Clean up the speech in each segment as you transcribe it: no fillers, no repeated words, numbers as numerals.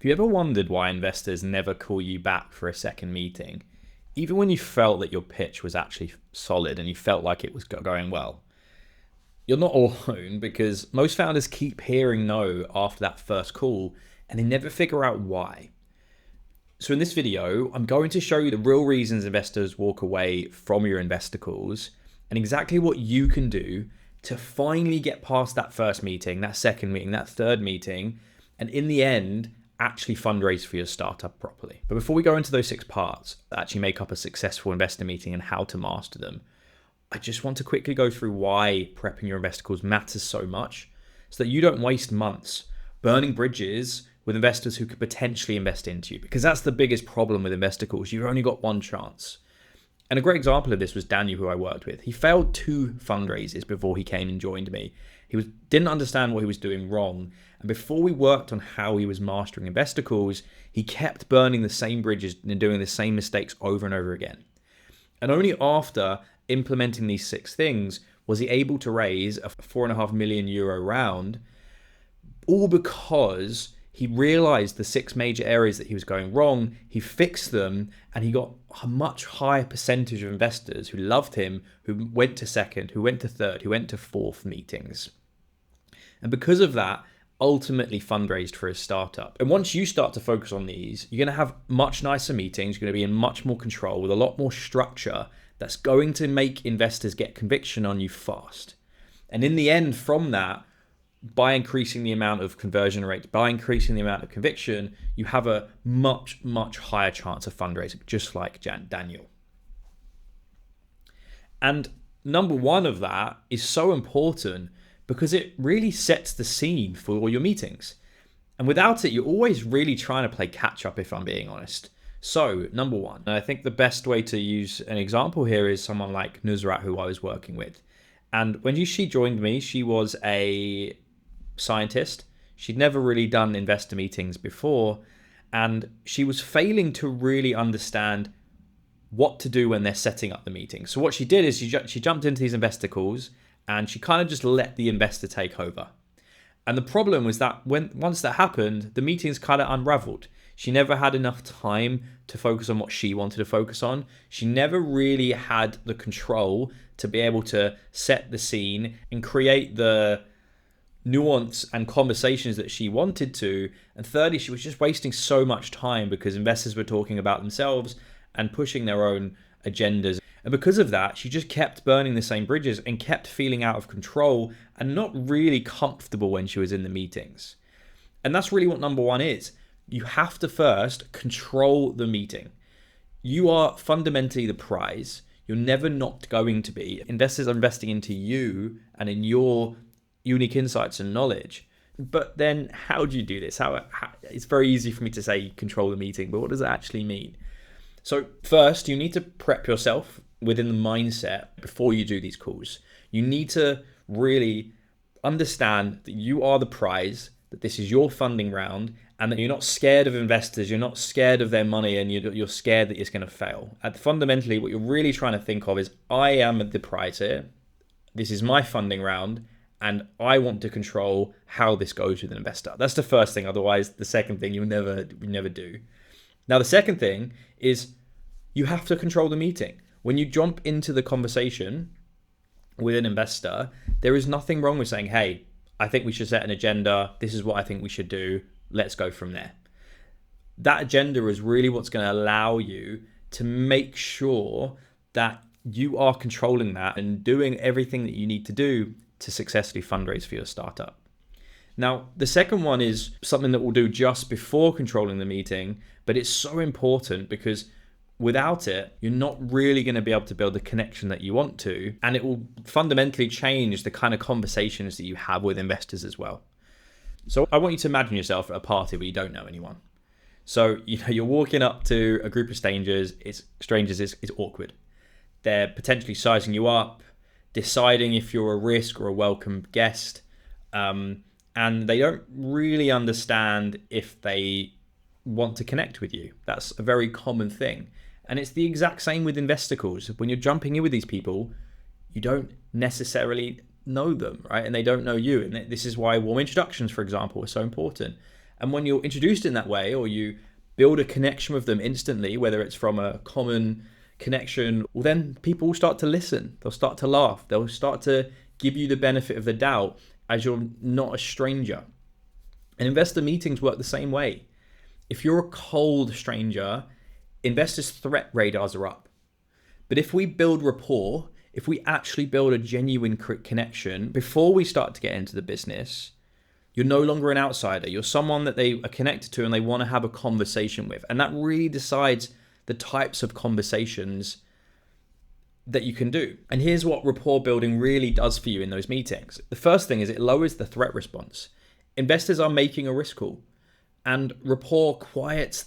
Have you ever wondered why investors never call you back for a second meeting, even when you felt that your pitch was actually solid and you felt like it was going well? You're not alone, because most founders keep hearing no after that first call and they never figure out why. So in this video, I'm going to show you the real reasons investors walk away from your investor calls and exactly what you can do to finally get past that first meeting, that second meeting, that third meeting, and in the end, actually fundraise for your startup properly. But before we go into those 6 parts that actually make up a successful investor meeting and how to master them, I just want to quickly go through why prepping your investor calls matters so much, so that you don't waste months burning bridges with investors who could potentially invest into you, because that's the biggest problem with investor calls. You've only got one chance. And a great example of this was Daniel, who I worked with. He failed 2 fundraisers before he came and joined me. He didn't understand what he was doing wrong. And before we worked on how he was mastering investor calls, he kept burning the same bridges and doing the same mistakes over and over again. And only after implementing these 6 things was he able to raise a €4.5 million round, all because he realized the 6 major areas that he was going wrong, he fixed them, and he got a much higher percentage of investors who loved him, who went to second, who went to third, who went to fourth meetings. And because of that, ultimately fundraised for his startup. And once you start to focus on these, you're going to have much nicer meetings, you're going to be in much more control with a lot more structure that's going to make investors get conviction on you fast. And in the end, from that, by increasing the amount of conversion rate, by increasing the amount of conviction, you have a much, much higher chance of fundraising, just like Daniel. And number 1 of that is so important because it really sets the scene for all your meetings. And without it, you're always really trying to play catch up, if I'm being honest. So number 1, and I think the best way to use an example here is someone like Nusrat, who I was working with. And when she joined me, she was a scientist. She'd never really done investor meetings before, and she was failing to really understand what to do when they're setting up the meeting. So what she did is she jumped into these investor calls and she kind of just let the investor take over. And the problem was that once that happened, the meetings kind of unraveled. She never had enough time to focus on what she wanted to focus on. She never really had the control to be able to set the scene and create the nuance and conversations that she wanted to. And thirdly, she was just wasting so much time because investors were talking about themselves and pushing their own agendas. And because of that, she just kept burning the same bridges and kept feeling out of control and not really comfortable when she was in the meetings. And that's really what number 1 is. You have to first control the meeting. You are fundamentally the prize. You're never not going to be. Investors are investing into you and in your unique insights and knowledge. But then how do you do this? It's very easy for me to say control the meeting, but what does that actually mean? So first, you need to prep yourself within the mindset before you do these calls. You need to really understand that you are the prize, that this is your funding round, and that you're not scared of investors, you're not scared of their money, and you're scared that it's going to fail. And fundamentally, what you're really trying to think of is, I am the prize here. This is my funding round, and I want to control how this goes with an investor. That's the first thing. Otherwise, the second thing you'll never do. Now, the second thing is you have to control the meeting. When you jump into the conversation with an investor, there is nothing wrong with saying, hey, I think we should set an agenda. This is what I think we should do. Let's go from there. That agenda is really what's going to allow you to make sure that you are controlling that and doing everything that you need to do to successfully fundraise for your startup. Now, the second one is something that we'll do just before controlling the meeting, but it's so important because without it, you're not really going to be able to build the connection that you want to, and it will fundamentally change the kind of conversations that you have with investors as well. So I want you to imagine yourself at a party where you don't know anyone. So you're walking up to a group of strangers. It's awkward. They're potentially sizing you up, deciding if you're a risk or a welcome guest, and they don't really understand if they want to connect with you. That's a very common thing. And it's the exact same with investor calls. When you're jumping in with these people, you don't necessarily know them, right? And they don't know you. And this is why warm introductions, for example, are so important. And when you're introduced in that way, or you build a connection with them instantly, whether it's from a common connection, well, then people will start to listen. They'll start to laugh. They'll start to give you the benefit of the doubt as you're not a stranger. And investor meetings work the same way. If you're a cold stranger, investors' threat radars are up. But if we build rapport, if we actually build a genuine connection before we start to get into the business, you're no longer an outsider. You're someone that they are connected to and they want to have a conversation with. And that really decides the types of conversations that you can do. And here's what rapport building really does for you in those meetings. The first thing is it lowers the threat response. Investors are making a risk call, and rapport quiets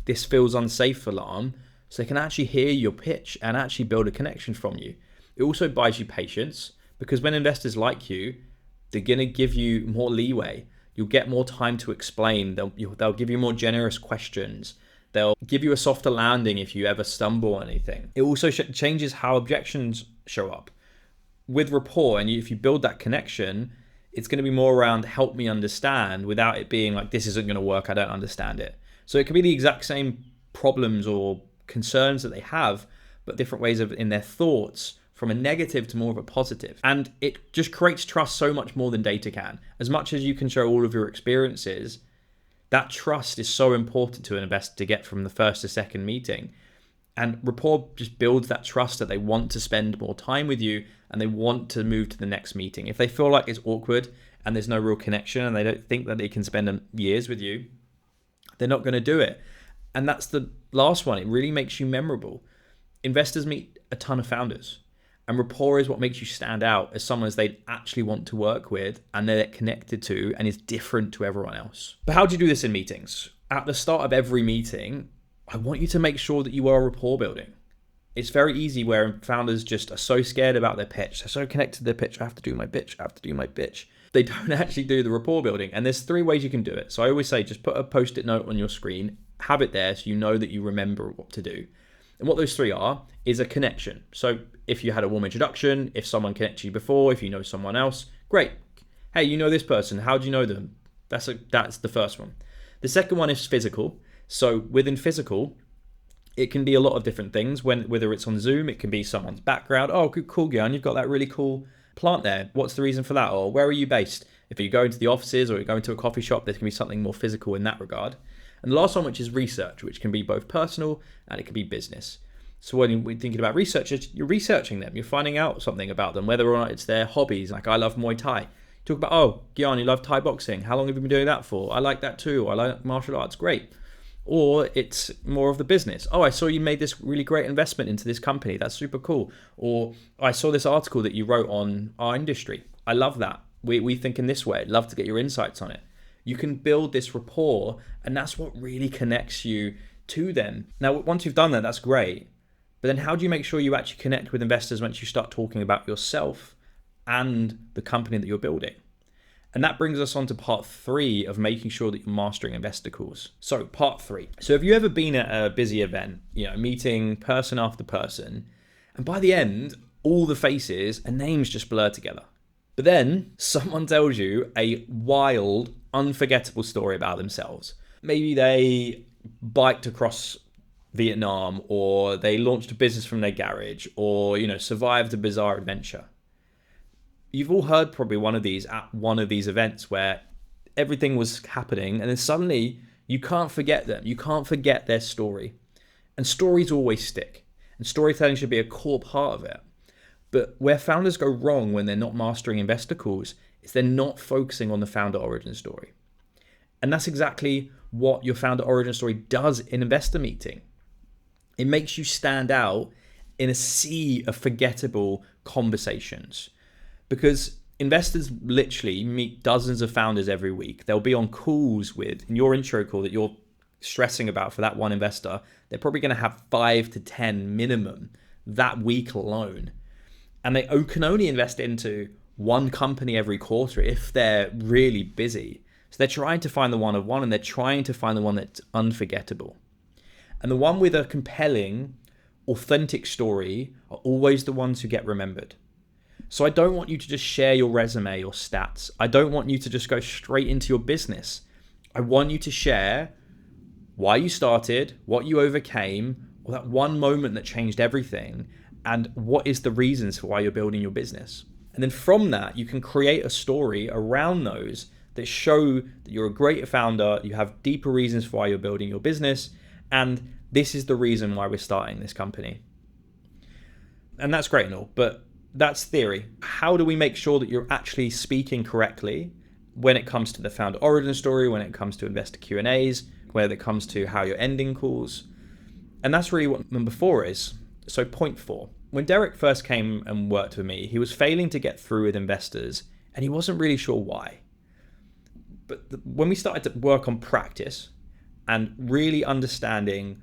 this feels unsafe alarm, so they can actually hear your pitch and actually build a connection from you. It also buys you patience, because when investors like you, they're going to give you more leeway. You'll get more time to explain. They'll give you more generous questions. They'll give you a softer landing if you ever stumble on anything. It also changes how objections show up. With rapport, and if you build that connection, it's going to be more around help me understand, without it being like, this isn't going to work, I don't understand it. So it can be the exact same problems or concerns that they have, but different ways in their thoughts, from a negative to more of a positive. And it just creates trust so much more than data can. As much as you can show all of your experiences, that trust is so important to an investor to get from the first to second meeting. And rapport just builds that trust that they want to spend more time with you and they want to move to the next meeting. If they feel like it's awkward and there's no real connection and they don't think that they can spend years with you, they're not going to do it. And that's the last one. It really makes you memorable. Investors meet a ton of founders, and rapport is what makes you stand out as someone as they actually want to work with and they're connected to and is different to everyone else. But how do you do this in meetings? At the start of every meeting, I want you to make sure that you are rapport building. It's very easy where founders just are so scared about their pitch. They're so connected to their pitch. I have to do my pitch. They don't actually do the rapport building. And there's 3 ways you can do it. So I always say, just put a post-it note on your screen, have it there so you know that you remember what to do. And what those 3 are is a connection. So if you had a warm introduction, if someone connected you before, if you know someone else, great. Hey, you know this person. How do you know them? That's the first one. The second one is physical. So within physical, it can be a lot of different things. Whether it's on Zoom, it can be someone's background. Oh, cool, Gian, you've got that really cool plant there. What's the reason for that? Or where are you based? If you go into the offices or you go into a coffee shop, there can be something more physical in that regard. And the last one, which is research, which can be both personal and it can be business. So when we're thinking about researchers, you're researching them. You're finding out something about them, whether or not it's their hobbies. Like, I love Muay Thai. Talk about, oh, Gian, you love Thai boxing. How long have you been doing that for? I like that too. I like martial arts. Great. Or it's more of the business. Oh, I saw you made this really great investment into this company. That's super cool. Or I saw this article that you wrote on our industry. I love that. We think in this way. I'd love to get your insights on it. You can build this rapport, and that's what really connects you to them. Now, once you've done that, that's great. But then how do you make sure you actually connect with investors once you start talking about yourself and the company that you're building? And that brings us on to part 3 of making sure that you're mastering investor calls. So part 3. So have you ever been at a busy event, meeting person after person, and by the end, all the faces and names just blur together? But then someone tells you a wild, unforgettable story about themselves. Maybe they biked across Vietnam, or they launched a business from their garage, or, survived a bizarre adventure. You've all heard probably one of these at one of these events where everything was happening and then suddenly you can't forget them. You can't forget their story. And stories always stick. And storytelling should be a core part of it. But where founders go wrong when they're not mastering investor calls is they're not focusing on the founder origin story. And that's exactly what your founder origin story does in investor meeting. It makes you stand out in a sea of forgettable conversations. Because investors literally meet dozens of founders every week. They'll be on calls with, in your intro call that you're stressing about for that one investor, they're probably going to have 5 to 10 minimum that week alone. And they can only invest into one company every quarter if they're really busy. So they're trying to find the one of one, and they're trying to find the one that's unforgettable. And the one with a compelling, authentic story are always the ones who get remembered. So I don't want you to just share your resume or stats. I don't want you to just go straight into your business. I want you to share why you started, what you overcame, or that one moment that changed everything, and what is the reasons for why you're building your business. And then from that, you can create a story around those that show that you're a greater founder, you have deeper reasons for why you're building your business, and this is the reason why we're starting this company. And that's great and all, but that's theory. How do we make sure that you're actually speaking correctly when it comes to the founder origin story, when it comes to investor Q&As, when it comes to how you're ending calls? And that's really what number 4 is. So point 4. When Derek first came and worked with me, he was failing to get through with investors and he wasn't really sure why. But when we started to work on practice and really understanding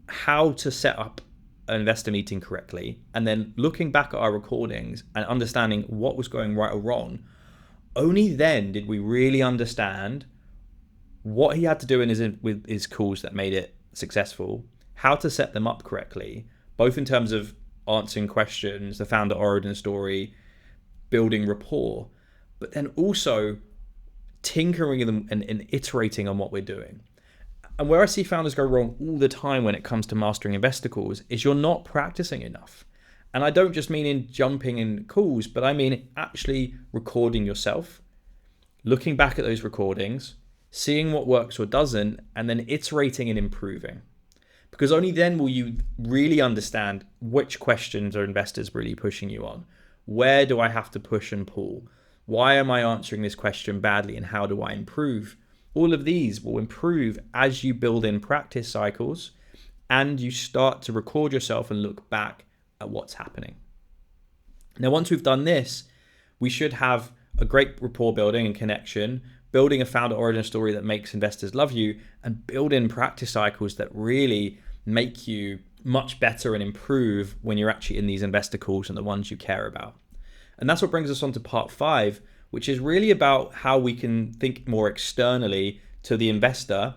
how to set up an investor meeting correctly, and then looking back at our recordings and understanding what was going right or wrong, only then did we really understand what he had to do with his calls that made it successful, how to set them up correctly, both in terms of answering questions, the founder origin story, building rapport, but then also tinkering them and iterating on what we're doing. And where I see founders go wrong all the time when it comes to mastering investor calls is you're not practicing enough. And I don't just mean in jumping in calls, but I mean actually recording yourself, looking back at those recordings, seeing what works or doesn't, and then iterating and improving. Because only then will you really understand which questions are investors really pushing you on. Where do I have to push and pull? Why am I answering this question badly and how do I improve? All of these will improve as you build in practice cycles and you start to record yourself and look back at what's happening. Now, once we've done this, we should have a great rapport building and connection, building a founder origin story that makes investors love you, and build in practice cycles that really make you much better and improve when you're actually in these investor calls and the ones you care about. And that's what brings us on to part 5, which is really about how we can think more externally to the investor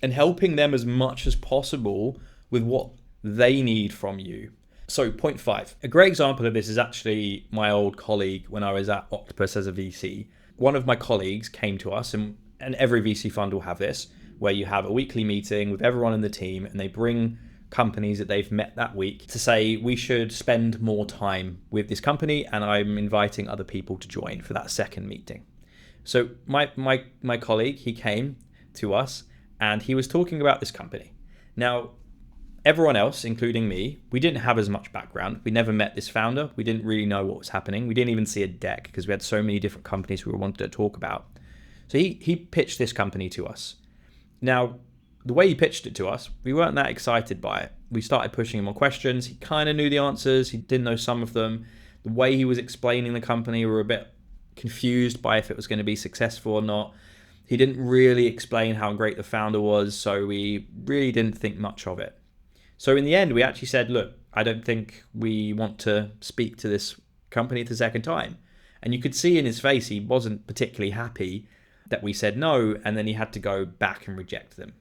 and helping them as much as possible with what they need from you. So point 5, a great example of this is actually my old colleague when I was at Octopus as a VC. One of my colleagues came to us, and every VC fund will have this, where you have a weekly meeting with everyone in the team and they bring companies that they've met that week to say, we should spend more time with this company and I'm inviting other people to join for that second meeting. So my colleague, he came to us and he was talking about this company. Now, everyone else, including me, we didn't have as much background. We never met this founder. We didn't really know what was happening. We didn't even see a deck because we had so many different companies we wanted to talk about. So he pitched this company to us. Now, the way he pitched it to us, we weren't that excited by it. We started pushing him on questions. He kind of knew the answers. He didn't know some of them. The way he was explaining the company, we were a bit confused by if it was going to be successful or not. He didn't really explain how great the founder was, so we really didn't think much of it. So in the end, we actually said, look, I don't think we want to speak to this company the second time. And you could see in his face, he wasn't particularly happy that we said no, and then he had to go back and reject them.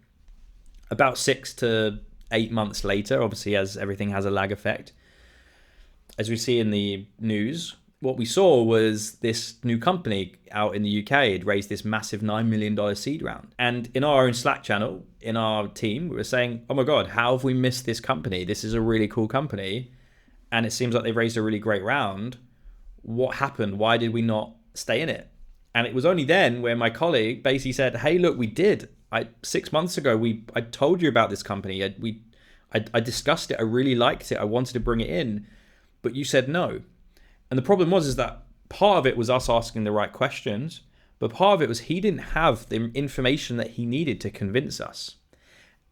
About 6 to 8 months later, obviously as everything has a lag effect, as we see in the news, what we saw was this new company out in the UK had raised this massive $9 million seed round. And in our own Slack channel, in our team, we were saying, oh my God, how have we missed this company? This is a really cool company. And it seems like they've raised a really great round. What happened? Why did we not stay in it? And it was only then where my colleague basically said, hey, look, we did. 6 months ago, I told you about this company. I discussed it. I really liked it. I wanted to bring it in, but you said no. And the problem is that part of it was us asking the right questions, but part of it was he didn't have the information that he needed to convince us.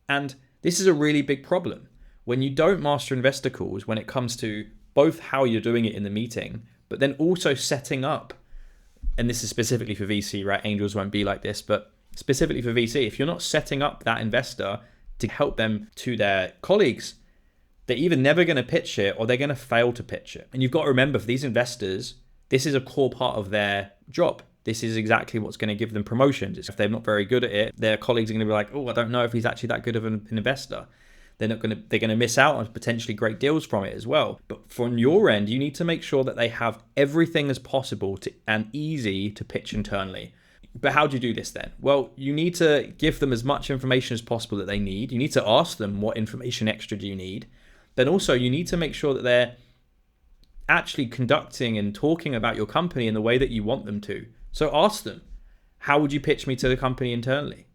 And this is a really big problem. When you don't master investor calls, when it comes to both how you're doing it in the meeting, but then also setting up, and this is specifically for VC, right? Angels won't be like this, but specifically for VC, if you're not setting up that investor to help them to their colleagues, they're either never going to pitch it or they're going to fail to pitch it. And you've got to remember, for these investors, this is a core part of their job. This is exactly what's going to give them promotions. If they're not very good at it, their colleagues are going to be like, oh, I don't know if he's actually that good of an investor. They're going to miss out on potentially great deals from it as well. But from your end, you need to make sure that they have everything as possible and easy to pitch internally. But how do you do this then? Well, you need to give them as much information as possible that they need. You need to ask them, what information extra do you need? Then also you need to make sure that they're actually conducting and talking about your company in the way that you want them to. So ask them, how would you pitch me to the company internally?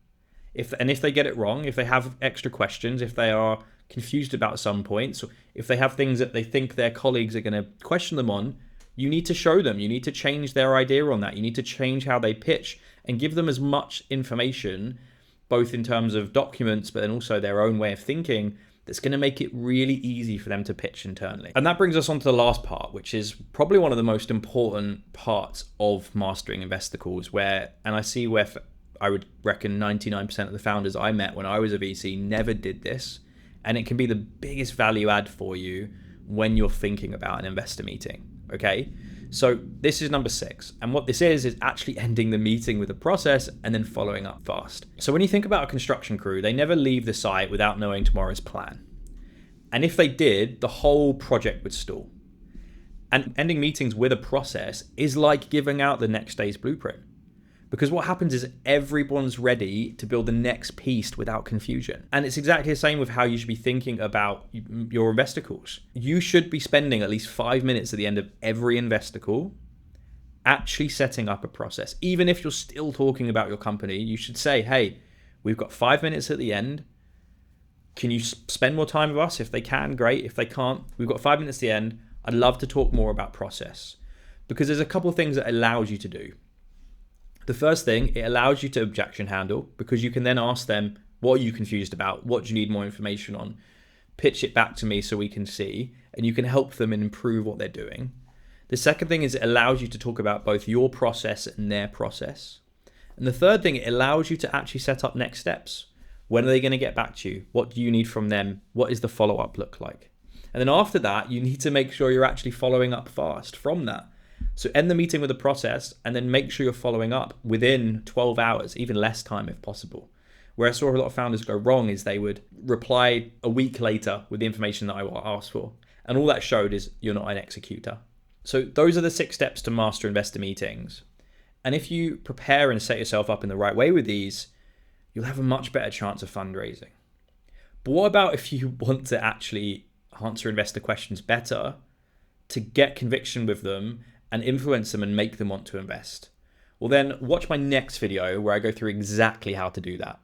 If they get it wrong, if they have extra questions, if they are confused about some points, or if they have things that they think their colleagues are going to question them on, you need to show them. You need to change their idea on that. You need to change how they pitch and give them as much information, both in terms of documents, but then also their own way of thinking, that's going to make it really easy for them to pitch internally. And that brings us on to the last part, which is probably one of the most important parts of mastering investor calls, where I would reckon 99% of the founders I met when I was a VC never did this. And it can be the biggest value add for you when you're thinking about an investor meeting. Okay, so this is number 6. And what this is actually ending the meeting with a process and then following up fast. So when you think about a construction crew, they never leave the site without knowing tomorrow's plan. And if they did, the whole project would stall. And ending meetings with a process is like giving out the next day's blueprint. Because what happens is everyone's ready to build the next piece without confusion. And it's exactly the same with how you should be thinking about your investor calls. You should be spending at least 5 minutes at the end of every investor call actually setting up a process. Even if you're still talking about your company, you should say, hey, we've got 5 minutes at the end. Can you spend more time with us? If they can, great. If they can't, we've got 5 minutes at the end. I'd love to talk more about process. Because there's a couple of things that it allows you to do. The first thing, it allows you to objection handle, because you can then ask them, what are you confused about? What do you need more information on? Pitch it back to me so we can see, and you can help them and improve what they're doing. The second thing is it allows you to talk about both your process and their process. And the third thing, it allows you to actually set up next steps. When are they going to get back to you? What do you need from them? What is the follow-up look like? And then after that, you need to make sure you're actually following up fast from that. So end the meeting with a process and then make sure you're following up within 12 hours, even less time if possible. Where I saw a lot of founders go wrong is they would reply a week later with the information that I asked for. And all that showed is you're not an executor. So those are the 6 steps to master investor meetings. And if you prepare and set yourself up in the right way with these, you'll have a much better chance of fundraising. But what about if you want to actually answer investor questions better, to get conviction with them and influence them and make them want to invest? Well, then watch my next video where I go through exactly how to do that.